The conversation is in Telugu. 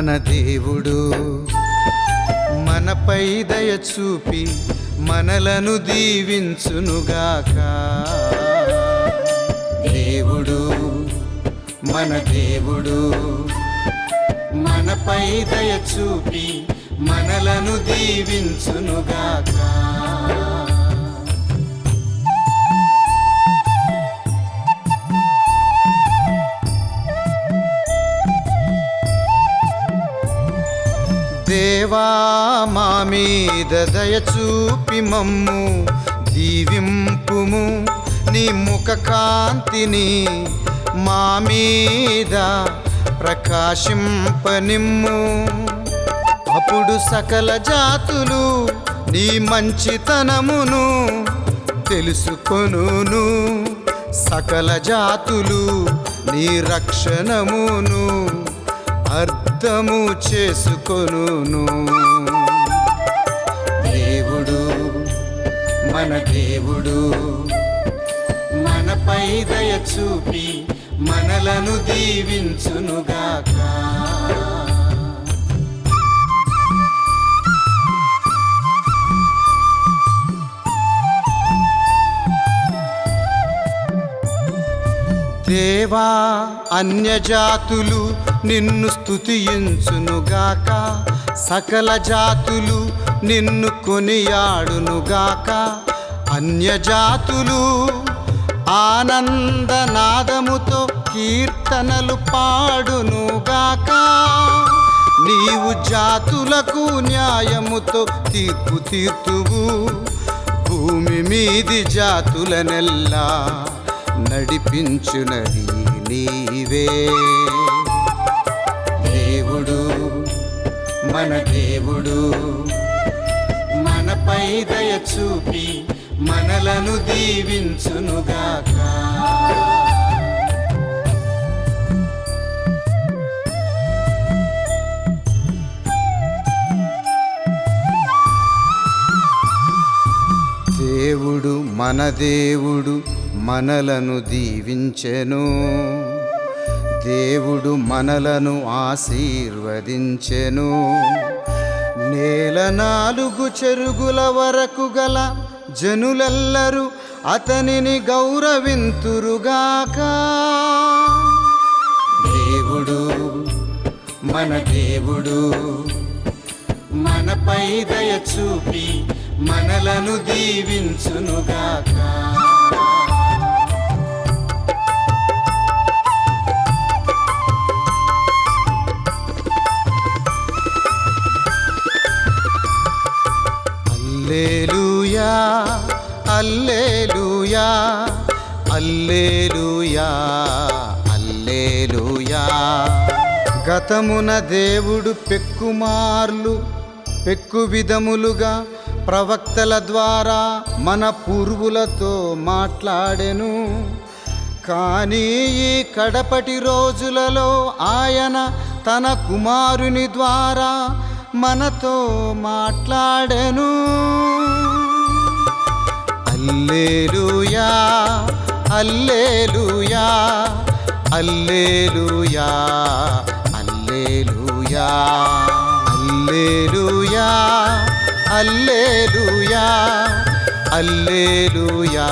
మన దేవుడు మనపై దయ చూపి మనలను దీవించునుగాక. దేవుడు మన దేవుడు మనపై దయ చూపి మనలను దీవించునుగాక. దేవా మా మీద దయ చూపి మమ్ము దీవింపుము, నీ ముఖ కాంతిని మా మీద ప్రకాశింపనిమ్ము. అప్పుడు సకల జాతులు నీ మంచితనమును తెలుసుకొనును, సకల జాతులు నీ రక్షణమును అర్థము చేసుకొనును. దేవుడు మన దేవుడు మనపై దయ చూపి మనలను దీవించునుగాక. దేవా అన్యజాతులు నిన్ను స్తుతించునుగాక, సకల జాతులు నిన్ను కొనియాడునుగాక. అన్యజాతులు ఆనందనాదముతో కీర్తనలు పాడునుగాక. నీవు జాతులకు న్యాయముతో తీర్పు తీర్తువు, భూమి మీది జాతులనెల్లా నడిపించునది నీవే. దేవుడు మన దేవుడు మనపై దయ చూపి మనలను దీవించునుగాక. దేవుడు మన దేవుడు మనలను దీవించెను, దేవుడు మనలను ఆశీర్వదించెను. నేల నాలుగు చెరుగుల వరకు గల జనులెల్లరూ అతనిని గౌరవింతురుగాక. దేవుడు మన దేవుడు మనపై దయ చూపి మనలను దీవించునుగాక. హల్లెలూయా హల్లెలూయా హల్లెలూయా హల్లెలూయా. గతమున దేవుడు పెక్కుమార్లు పెక్కు విధములుగా ప్రవక్తల ద్వారా మన పూర్వులతో మాట్లాడెను. కానీ ఈ కడపటి రోజులలో ఆయన తన కుమారుని ద్వారా మనతో మాట్లాడెను. హల్లెలూయా హల్లెలూయా హల్లెలూయా హల్లెలూయా హల్లెలూయా హల్లెలూయా హల్లెలూయా